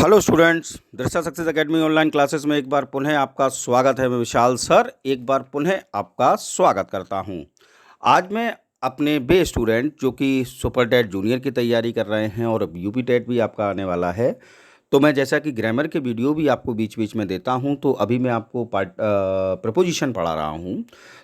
Hello students, दृष्टा success academy online classes में एक बार पुनः आपका स्वागत है। मैं विशाल सर एक बार पुनः आपका स्वागत करता हूं। आज मैं अपने बे स्टूडेंट जो कि सुपर टेट जूनियर की तैयारी कर रहे हैं और अब यूपी टेट भी आपका आने वाला है, तो मैं जैसा कि ग्रामर के वीडियो भी आपको बीच बीच में देता हूं, तो अभी मैं आपको प्रपोजिशन पढ़ा रहा हूं।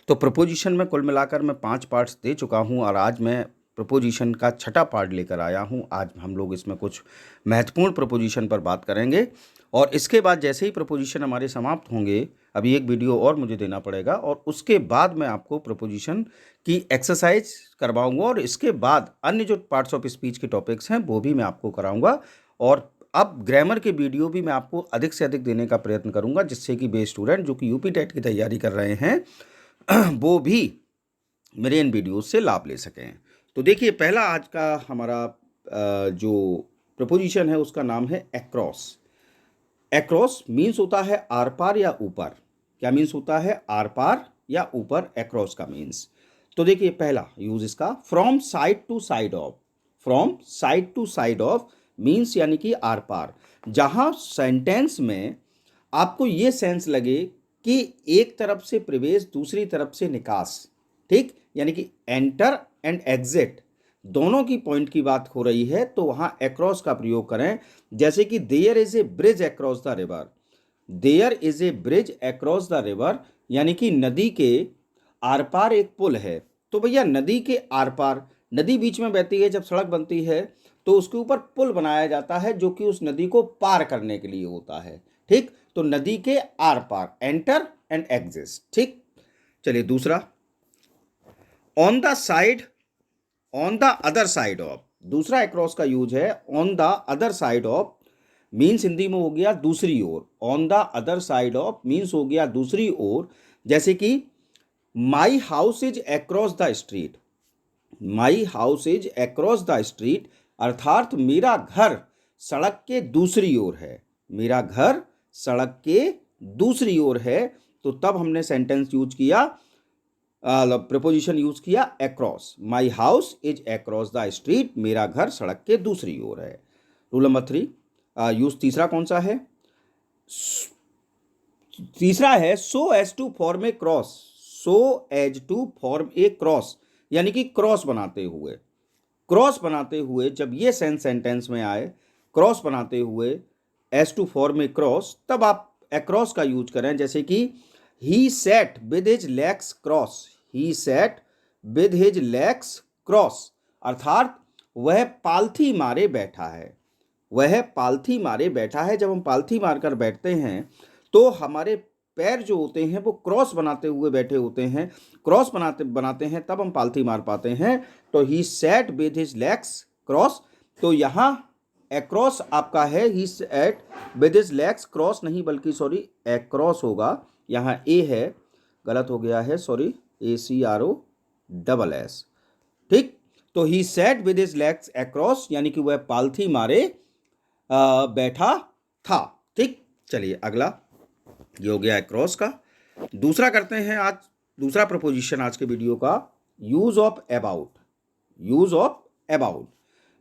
तो प्रपोजिशन में कुल मिलाकर मैं 5 पार्ट्स दे चुका हूं और आज मैं प्रपोजिशन का छठा पार्ट लेकर आया हूं। आज हम लोग इसमें कुछ महत्वपूर्ण प्रपोजिशन पर बात करेंगे और इसके बाद जैसे ही प्रपोजिशन हमारे समाप्त होंगे, अभी एक वीडियो और मुझे देना पड़ेगा और उसके बाद मैं आपको प्रपोजिशन की एक्सरसाइज करवाऊंगा और इसके बाद अन्य जो पार्ट्स ऑफ स्पीच के टॉपिक्स हैं वो भी मैं आपको कराऊंगा। और अब ग्रामर के वीडियो भी मैं आपको अधिक से अधिक देने का प्रयत्न करूंगा, जिससे कि बे स्टूडेंट जो कि यूपी टेट की तैयारी कर रहे हैं वो भी मेरे इन वीडियोज से लाभ ले सकें। तो देखिए, पहला आज का हमारा जो प्रपोजिशन है उसका नाम है अक्रॉस। अक्रॉस मीन्स होता है आर पार या ऊपर। क्या मीन्स होता है? आर पार या ऊपर, अक्रॉस का मीन्स। तो देखिए, पहला यूज इसका from side to side of. From side to side of means यानी कि आर पार। जहां सेंटेंस में आपको ये सेंस लगे कि एक तरफ से प्रवेश दूसरी तरफ से निकास, ठीक, यानी कि एंटर एंड एग्जिट दोनों की पॉइंट की बात हो रही है, तो वहां अक्रॉस का प्रयोग करें। जैसे कि there is a bridge across the river. There is a bridge across the river यानी कि नदी के आर पार एक पुल है। तो भैया, नदी के आर पार, नदी बीच में बहती है, जब सड़क बनती है तो उसके ऊपर पुल बनाया जाता है जो कि उस नदी को पार करने के लिए होता है, ठीक। तो नदी के आर पार, एंटर एंड एग्जिट, ठीक। चलिए दूसरा, on the side, on the other side of. दूसरा अक्रॉस का यूज है on the other side of, means Hindi में हो गया दूसरी ओर। On the other side of means हो गया दूसरी ओर। जैसे कि my house is across the street. My house is across the street अर्थात मेरा घर सड़क के दूसरी ओर है। मेरा घर सड़क के दूसरी ओर है। तो तब हमने सेंटेंस यूज किया, प्रपोजिशन यूज किया across. My house is across the street, मेरा घर सड़क के दूसरी ओर है। रूल नंबर 3, यूज तीसरा कौन सा है? तीसरा है so as to form a cross. So as to form a cross यानी कि क्रॉस बनाते हुए। क्रॉस बनाते हुए जब ये सेंटेंस में आए, क्रॉस बनाते हुए, as to form a cross, तब आप अक्रॉस का यूज करें। जैसे कि he sat with his legs cross। he sat with his legs cross अर्थात वह पालथी मारे बैठा है। वह पालथी मारे बैठा है। जब हम पालथी मारकर बैठते हैं तो हमारे पैर जो होते हैं वो क्रॉस बनाते हुए बैठे होते हैं। क्रॉस बनाते हैं तब हम पालथी मार पाते हैं। तो he sat with his legs cross। तो यहाँ अक्रॉस आपका है he sat with his legs cross, नहीं बल्कि सॉरी अक्रॉस होगा। यहाँ ए है, गलत हो गया है, सॉरी, ACROSS, ठीक। तो he sat with his legs across यानी कि वह पालथी मारे बैठा था, ठीक। चलिए अगला, ये हो गया अक्रॉस का। दूसरा करते हैं आज, दूसरा प्रपोजिशन आज के वीडियो का, use of about. Use of about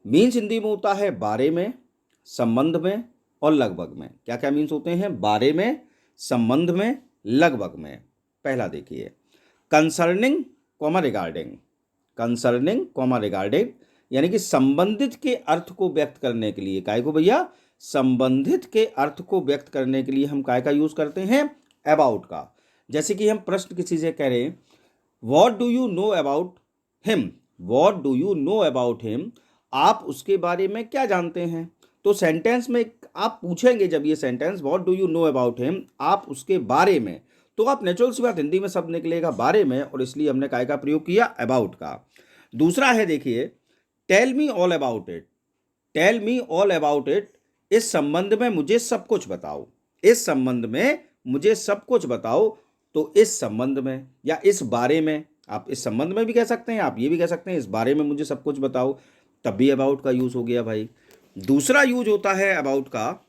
means Hindi में होता है बारे में, संबंध में और लगभग में। क्या क्या मीन्स होते हैं? बारे में, संबंध में, लगभग में। पहला देखिए, concerning comma regarding. Concerning comma regarding यानी कि संबंधित के अर्थ को व्यक्त करने के लिए, काय को भैया? संबंधित के अर्थ को व्यक्त करने के लिए हम काय का यूज करते हैं? अबाउट का। जैसे कि हम प्रश्न किसी से कह रहे हैं, what do you know about him. What do you know about him, आप उसके बारे में क्या जानते हैं। तो सेंटेंस में आप पूछेंगे जब ये sentence, what do you know about him, आप उसके बारे में, तो आप नेचुरल सी बात हिंदी में शब्द निकलेगा बारे में, और इसलिए हमने काय का प्रयोग किया? अबाउट का। दूसरा है देखिए, tell me all about it. Tell me all about it, इस संबंध में मुझे सब कुछ बताओ। इस संबंध में मुझे सब कुछ बताओ। तो इस संबंध में या इस बारे में, आप इस संबंध में भी कह सकते हैं, आप ये भी कह सकते हैं इस बारे में मुझे सब कुछ बताओ, तब भी अबाउट का यूज हो गया भाई। दूसरा यूज होता है अबाउट का,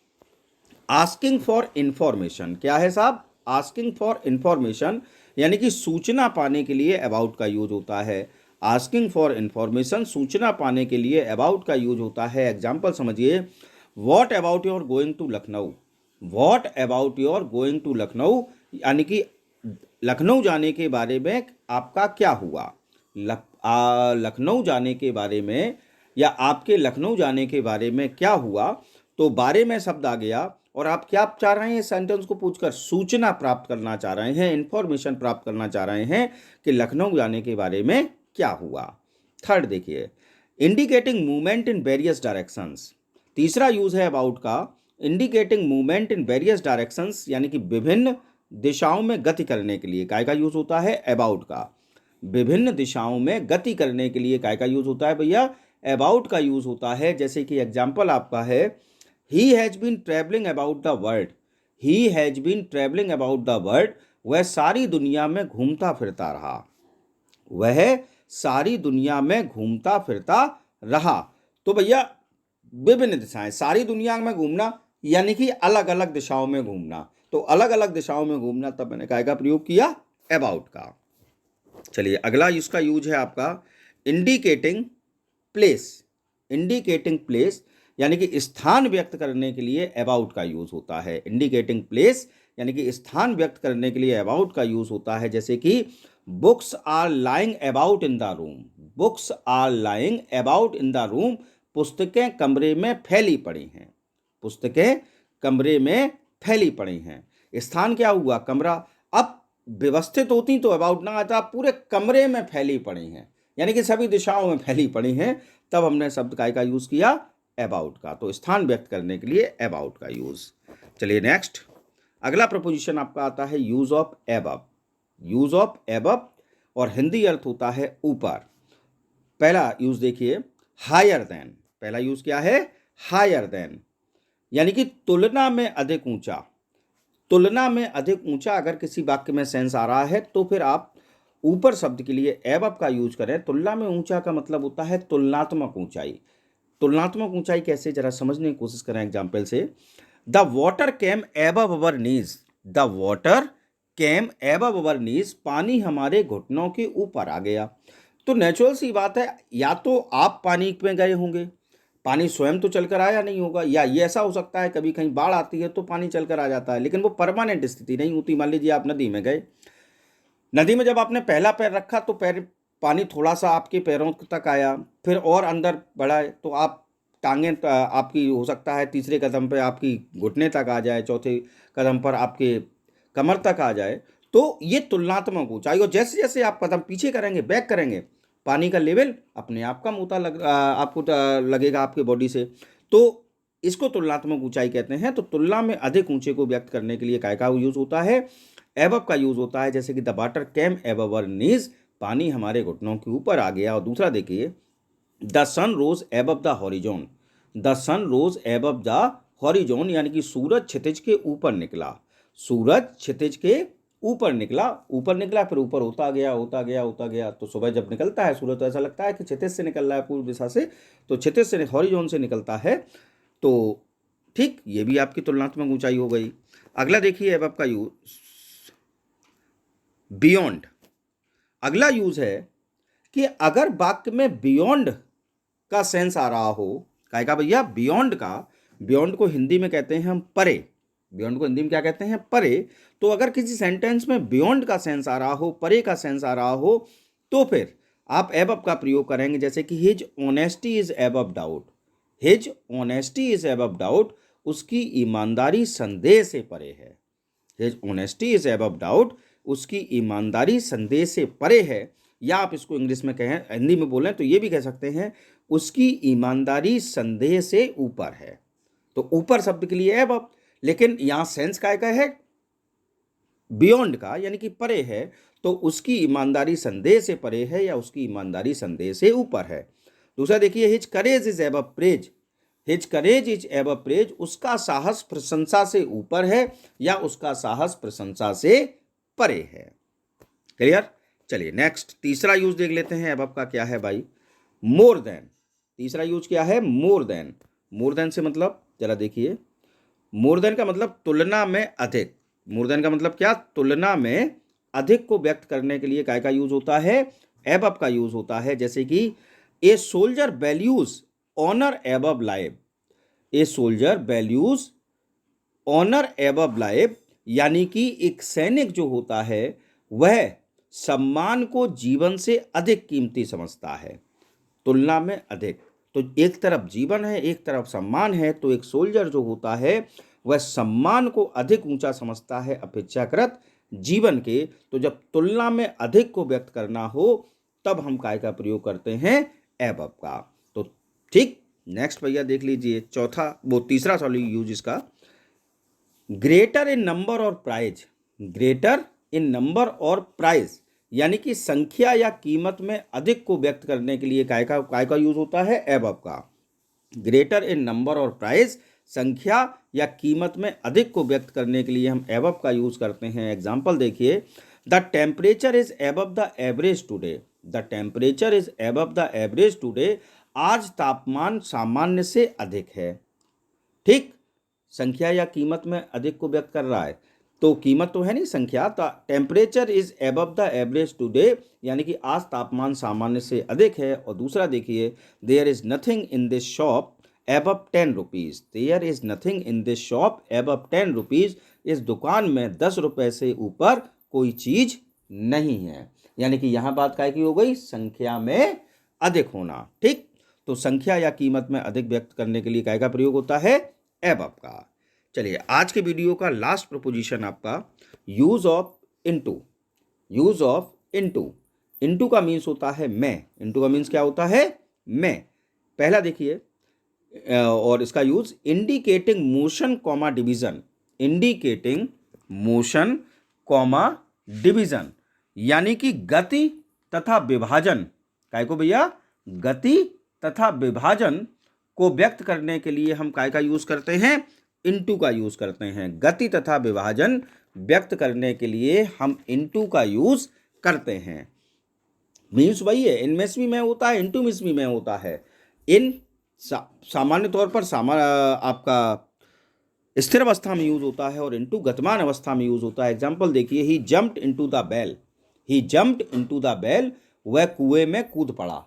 आस्किंग फॉर इंफॉर्मेशन। क्या है साहब? आस्किंग फॉर इंफॉर्मेशन यानी कि सूचना पाने के लिए अबाउट का यूज होता है। आस्किंग फॉर इंफॉर्मेशन, सूचना पाने के लिए अबाउट का यूज होता है। एग्जाम्पल समझिए, what about your going to Lucknow, what about your going to Lucknow, यानी कि लखनऊ जाने के बारे में आपका क्या हुआ। लखनऊ जाने के बारे में या आपके लखनऊ जाने के बारे में क्या हुआ, तो बारे में शब्द आ गया और आप क्या चाह रहे हैं, सेंटेंस को पूछकर सूचना प्राप्त करना चाह रहे हैं, इंफॉर्मेशन प्राप्त करना चाह रहे हैं कि लखनऊ जाने के बारे में क्या हुआ। थर्ड देखिए, indicating movement in various directions. तीसरा यूज है अबाउट का, indicating movement in various directions, यानी कि विभिन्न दिशाओं में गति करने के लिए काय का यूज होता है, अबाउट का। विभिन्न दिशाओं में गति करने के लिए काय का यूज होता है भैया, अबाउट का यूज होता है। जैसे कि एग्जाम्पल आपका है, he has been travelling about the world, he has been travelling about the world, वह सारी दुनिया में घूमता फिरता रहा, वह सारी दुनिया में घूमता फिरता रहा। तो भैया विभिन्न दिशाएं, सारी दुनिया में घूमना यानी कि अलग अलग दिशाओं में घूमना, तो अलग अलग दिशाओं में घूमना, तब मैंने काय का प्रयोग किया, अबाउट का। चलिए अगला इसका यूज है आपका इंडिकेटिंग प्लेस। इंडिकेटिंग प्लेस यानी कि स्थान व्यक्त करने के लिए अबाउट का यूज होता है। इंडिकेटिंग प्लेस यानी कि स्थान व्यक्त करने के लिए अबाउट का यूज होता है। जैसे कि books are lying about in the room, books are lying about in the room, पुस्तकें कमरे में फैली पड़ी हैं, पुस्तकें कमरे में फैली पड़ी हैं। स्थान क्या हुआ, कमरा। अब व्यवस्थित होती तो अबाउट ना आता, पूरे कमरे में फैली पड़ी हैं, यानी कि सभी दिशाओं में फैली पड़ी हैं, तब हमने शब्द काय का यूज किया, अबाउट का। तो स्थान व्यक्त करने के लिए अबाउट का यूज। चलिए नेक्स्ट, अगला प्रपोजिशन आपका आता है use of above. Use of above और हिंदी अर्थ होता है ऊपर। पहला यूज देखिए, हायर देन। पहला यूज क्या है, हायर देन, यानी कि तुलना में अधिक ऊंचा। तुलना में अधिक ऊंचा अगर किसी वाक्य में सेंस आ रहा है तो फिर आप ऊपर शब्द के लिए एबव का यूज करें। तुलना में ऊंचा का मतलब होता है तुलनात्मक ऊंचाई। तुलनात्मक ऊंचाई कैसे, जरा समझने की कोशिश करें एग्जाम्पल से। The water came above our knees, the water came above our knees, पानी हमारे घुटनों के ऊपर आ गया। तो नेचुरल सी बात है, या तो आप पानी में गए होंगे, पानी स्वयं तो चलकर आया नहीं होगा, या ये ऐसा हो सकता है कभी कहीं बाढ़ आती है तो पानी चलकर आ जाता है, लेकिन वो परमानेंट स्थिति नहीं होती। मान लीजिए आप नदी में गए, नदी में जब आपने पहला पैर रखा तो पैर पानी थोड़ा सा आपके पैरों तक आया, फिर और अंदर बढ़ा तो आप टांगें आपकी हो सकता है तीसरे कदम पे आपकी घुटने तक आ जाए, चौथे कदम पर आपके कमर तक आ जाए। तो ये तुलनात्मक ऊंचाई, और जैसे जैसे आप कदम पीछे करेंगे, बैक करेंगे, पानी का लेवल अपने आप कम होता आपको लगेगा आपके बॉडी से। तो इसको तुलनात्मक ऊंचाई कहते हैं। तो तुलना में अधिक ऊंचे को व्यक्त करने के लिए काय का यूज होता है, एबव का यूज होता है। जैसे कि the water came above our knees, पानी हमारे घुटनों के ऊपर आ गया। और दूसरा देखिए, the sun rose above the horizon, the sun rose above the horizon, यानी कि सूरज क्षितिज के ऊपर निकला, सूरज क्षितिज के ऊपर निकला, ऊपर निकला फिर ऊपर होता गया होता गया होता गया। तो सुबह जब निकलता है सूरज तो ऐसा लगता है कि क्षितिज से निकल रहा है पूर्व दिशा से, तो क्षितिज से हॉरिजॉन से निकलता है। तो ठीक, ये भी आपकी तुलनात्मक ऊंचाई हो गई। अगला देखिए एबव का यूज, बियॉन्ड। अगला यूज है कि अगर वाक्य में बियॉन्ड का सेंस आ रहा हो, काय का भैया, बियॉन्ड का। बियॉन्ड को हिंदी में कहते हैं हम परे, बियॉन्ड को हिंदी में क्या कहते हैं, परे। तो अगर किसी सेंटेंस में बियॉन्ड का सेंस आ रहा हो, परे का सेंस आ रहा हो, तो फिर आप एबव का प्रयोग करेंगे। जैसे कि his honesty is above doubt, his honesty is above doubt, उसकी ईमानदारी संदेह से परे है। His honesty is above doubt, उसकी ईमानदारी संदेह से परे है। या आप इसको इंग्लिश में कहें, हिंदी में बोलें तो ये भी कह सकते हैं, उसकी ईमानदारी संदेह से ऊपर है। तो ऊपर शब्द के लिए एबव, लेकिन यहाँ सेंस काय का है, बियॉन्ड का, यानी कि परे है। तो उसकी ईमानदारी संदेह से परे है या उसकी ईमानदारी संदेह से ऊपर है। दूसरा देखिए, his courage is above praise, his courage is above praise, उसका साहस प्रशंसा से ऊपर है या उसका साहस प्रशंसा से परे है। क्लियर। चलिए नेक्स्ट, तीसरा यूज देख लेते हैं एबव का क्या है भाई, मोर देन। तीसरा यूज क्या है, मोर देन। मोर देन से मतलब जरा देखिए, मोर देन का मतलब तुलना में अधिक। मोर देन का मतलब क्या, तुलना में अधिक को व्यक्त करने के लिए काय का यूज होता है, एबव का यूज होता है। जैसे कि a soldier values honour above life, a soldier values honour above life, यानी कि एक सैनिक जो होता है वह सम्मान को जीवन से अधिक कीमती समझता है, तुलना में अधिक। तो एक तरफ जीवन है, एक तरफ सम्मान है, तो एक सोल्जर जो होता है वह सम्मान को अधिक ऊंचा समझता है अपेक्षाकृत जीवन के। तो जब तुलना में अधिक को व्यक्त करना हो तब हम काय का प्रयोग करते हैं, एबव का। तो ठीक, नेक्स्ट भैया देख लीजिए तीसरा सॉरी यूज इसका, ग्रेटर इन नंबर और प्राइज। ग्रेटर इन नंबर और प्राइज यानी कि संख्या या कीमत में अधिक को व्यक्त करने के लिए काय का यूज होता है, एबव का। ग्रेटर इन नंबर और प्राइस, संख्या या कीमत में अधिक को व्यक्त करने के लिए हम एबव का यूज करते हैं। एग्जाम्पल देखिए, the temperature is above the average today. The temperature is above the average today, आज तापमान सामान्य से अधिक है। ठीक, संख्या या कीमत में अधिक को व्यक्त कर रहा है, तो कीमत तो है नहीं, संख्या। तो temperature is above the average today यानी कि आज तापमान सामान्य से अधिक है। और दूसरा देखिए, there is nothing in this shop above 10 rupees. There is nothing in this shop above 10 rupees, इस दुकान में 10 रुपये से ऊपर कोई चीज़ नहीं है। यानी कि यहाँ बात काय की हो गई, संख्या में अधिक होना। ठीक, तो संख्या या कीमत में अधिक व्यक्त करने के लिए काय का प्रयोग होता है, एबव का। चलिए, आज के वीडियो का लास्ट प्रोपोजिशन आपका use of into. Use of into, into का मीन्स होता है मैं। इनटू का मीन्स क्या होता है, मैं। पहला देखिए, और इसका use indicating motion comma division. Indicating motion comma division यानी कि गति तथा विभाजन। काय को भैया, गति तथा विभाजन को व्यक्त करने के लिए हम काय का यूज करते हैं, इनटू का यूज करते हैं। गति तथा विभाजन व्यक्त करने के लिए हम इनटू का यूज करते हैं। मीन्स वही है, इनमें भी में होता है, इनटू में भी में होता है। इन सामान्य तौर पर आपका स्थिर अवस्था में यूज होता है और इनटू गतिमान अवस्था में यूज होता है। एग्जाम्पल देखिए, he jumped into the well. He jumped into the well, वह कुएं में कूद पड़ा।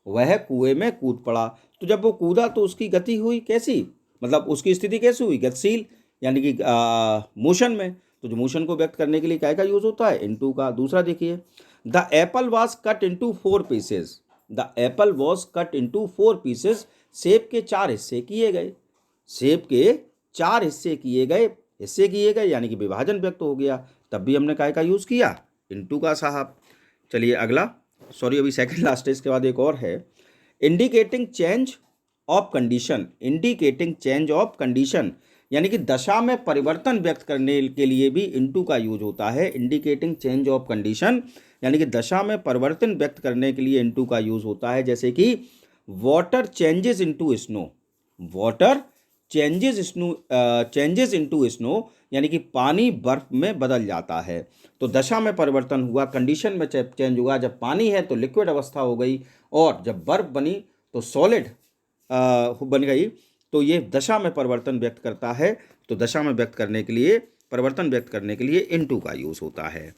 वह कुएं में कूद पड़ा, तो जब वो कूदा तो उसकी गति हुई कैसी, मतलब उसकी स्थिति कैसी हुई, गतिशील, यानी कि मोशन में। तो जो मोशन को व्यक्त करने के लिए काय का यूज होता है, इनटू का। दूसरा देखिए, the Apple was cut into 4 pieces. The Apple was cut into 4 pieces, सेब के 4 हिस्से किए गए। सेब के 4 हिस्से किए गए यानी कि विभाजन व्यक्त हो गया, तब भी हमने काय का यूज किया, इनटू का साहब। चलिए अगला, सॉरी अभी सेकंड लास्ट है, इसके बाद एक और है, indicating change of condition. Indicating change of condition यानी कि दशा में परिवर्तन व्यक्त करने के लिए भी इनटू का यूज होता है। इंडिकेटिंग चेंज ऑफ कंडीशन यानी कि दशा में परिवर्तन व्यक्त करने के लिए इनटू का यूज होता है। जैसे कि water changes into snow. Water changes into snow यानी कि पानी बर्फ में बदल जाता है। तो दशा में परिवर्तन हुआ, कंडीशन में चेंज हुआ। जब पानी है तो लिक्विड अवस्था हो गई, और जब बर्फ बनी तो सॉलिड बन गई। तो ये दशा में परिवर्तन व्यक्त करता है। तो दशा में व्यक्त करने के लिए, परिवर्तन व्यक्त करने के लिए इनटू का यूज होता है।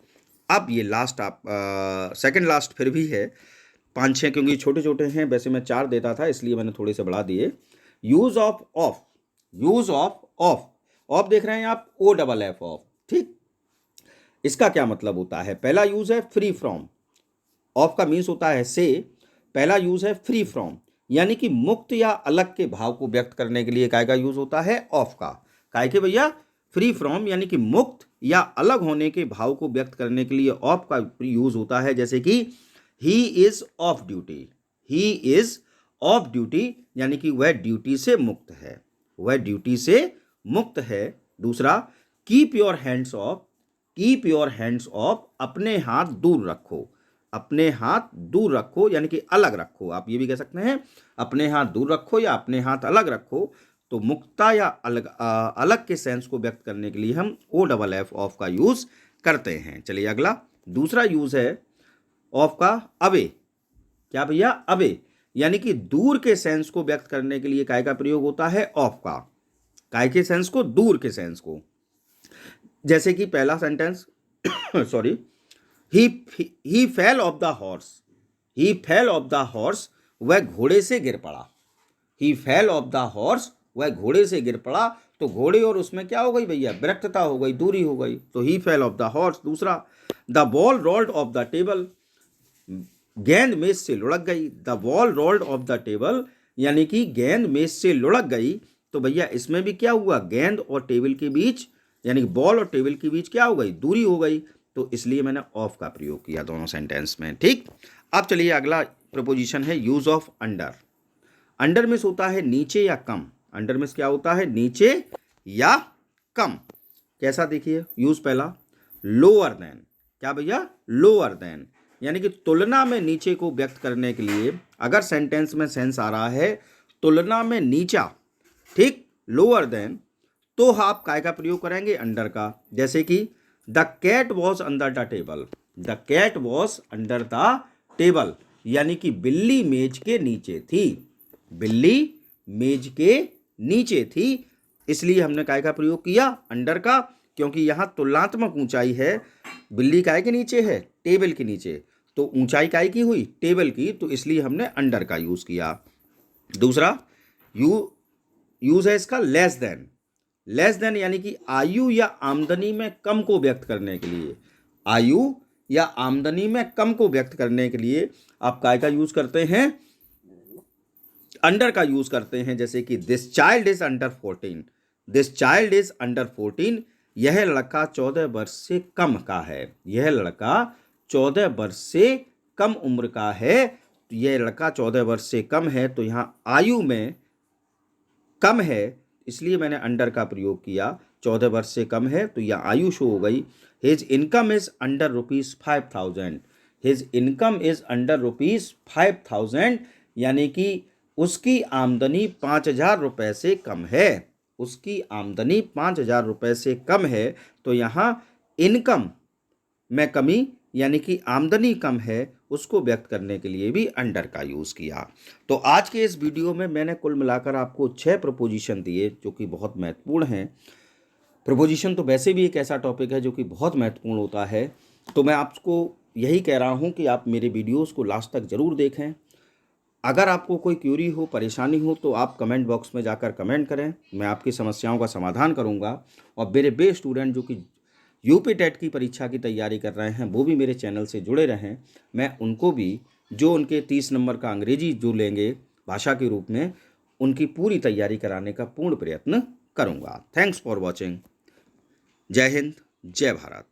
अब ये लास्ट आप सेकंड लास्ट फिर भी है, 5-6 क्योंकि छोटे छोटे हैं, वैसे मैं 4 देता था इसलिए मैंने थोड़े से बढ़ा दिए। Use of of. Use of of, of देख रहे हैं आप, OFF ऑफ। ठीक, इसका क्या मतलब होता है, पहला यूज है फ्री फ्रॉम। ऑफ का मीन्स होता है से, पहला यूज है फ्री फ्रॉम यानी कि मुक्त या अलग के भाव को व्यक्त करने के लिए काय का यूज होता है, ऑफ का। काय के भैया, फ्री फ्रॉम यानी कि मुक्त या अलग होने के भाव को व्यक्त करने के लिए ऑफ का यूज होता है। जैसे कि he is of duty. He is of duty यानी कि वह ड्यूटी से मुक्त है, वह ड्यूटी से मुक्त है। दूसरा, keep your hands of. Keep your hands of, अपने हाथ दूर रखो। अपने हाथ दूर रखो यानी कि अलग रखो, आप ये भी कह सकते हैं, अपने हाथ दूर रखो या अपने हाथ अलग रखो। तो मुक्ता या अलग के सेंस को व्यक्त करने के लिए हम OFF ऑफ का यूज करते हैं। चलिए अगला, दूसरा यूज है ऑफ का, अवे। क्या भैया, अवे यानी कि दूर के सेंस को व्यक्त करने के लिए काय का प्रयोग होता है, ऑफ का। काय के सेंस को, दूर के सेंस को। जैसे कि पहला sentence sorry, he fell off the horse. He fell off the horse, वह घोड़े से गिर पड़ा। ही फेल ऑफ द हॉर्स, वह घोड़े से गिर पड़ा तो घोड़े और उसमें क्या हो गई भैया, विरक्तता हो गई, दूरी हो गई, तो ही फेल ऑफ द हॉर्स। दूसरा, the ball rolled of the table, गेंद मेज से लुढ़क गई। The ball rolled of the table यानी कि गेंद मेज से लुढ़क गई, तो भैया इसमें भी क्या हुआ, गेंद और टेबल के बीच यानी कि बॉल और टेबल के बीच क्या हो गई, दूरी हो गई, तो इसलिए मैंने ऑफ का प्रयोग किया दोनों सेंटेंस में। ठीक, अब चलिए अगला प्रपोजिशन है यूज ऑफ अंडर। अंडर में होता है नीचे या कम। अंडर में क्या होता है, नीचे या कम। कैसा, देखिए यूज पहला, लोअर देन। क्या भैया, लोअर देन यानी कि तुलना में नीचे को व्यक्त करने के लिए अगर सेंटेंस में सेंस आ रहा है तुलना में नीचा, ठीक, लोअर देन, तो आप काय का प्रयोग करेंगे, अंडर का। जैसे कि the cat was under the table, the cat was under the table यानी कि बिल्ली मेज के नीचे थी, बिल्ली मेज के नीचे थी, इसलिए हमने काय का प्रयोग किया, अंडर का, क्योंकि यहाँ तुलनात्मक ऊंचाई है, बिल्ली काय के नीचे है, टेबल के नीचे, तो ऊंचाई काय की हुई, टेबल की, तो इसलिए हमने अंडर का यूज किया। दूसरा यूज है इसका लेस देन। लेस देन यानी कि आयु या आमदनी में कम को व्यक्त करने के लिए, आयु या आमदनी में कम को व्यक्त करने के लिए आप काय का यूज करते हैं, अंडर का यूज करते हैं। जैसे कि this child is under 14, this child is under 14, यह लड़का 14 वर्ष से कम का है, यह लड़का 14 वर्ष से कम उम्र का है, यह लड़का 14 वर्ष से कम है, तो यहाँ आयु में कम है, इसलिए मैंने अंडर का प्रयोग किया, 14 वर्ष से कम है तो यह आयु शो हो गई। His income is under ₹5,000, his income is under ₹5,000 यानी कि उसकी आमदनी 5,000 रुपये से कम है, उसकी आमदनी 5,000 रुपये से कम है, तो यहाँ इनकम में कमी यानी कि आमदनी कम है उसको व्यक्त करने के लिए भी अंडर का यूज़ किया। तो आज के इस वीडियो में मैंने कुल मिलाकर आपको 6 प्रपोजिशन दिए जो कि बहुत महत्वपूर्ण हैं। प्रपोजिशन तो वैसे भी एक ऐसा टॉपिक है जो कि बहुत महत्वपूर्ण होता है, तो मैं आपको यही कह रहा हूँ कि आप मेरे वीडियोज़ को लास्ट तक ज़रूर देखें। अगर आपको कोई क्यूरी हो, परेशानी हो, तो आप कमेंट बॉक्स में जाकर कमेंट करें, मैं आपकी समस्याओं का समाधान करूंगा। और मेरे बे स्टूडेंट जो कि यूपी टेट की परीक्षा की तैयारी कर रहे हैं वो भी मेरे चैनल से जुड़े रहें, मैं उनको भी जो उनके 30 नंबर का अंग्रेजी जो लेंगे भाषा के रूप में, उनकी पूरी तैयारी कराने का पूर्ण प्रयत्न करूंगा। Thanks for watching. जय हिंद, जय भारत।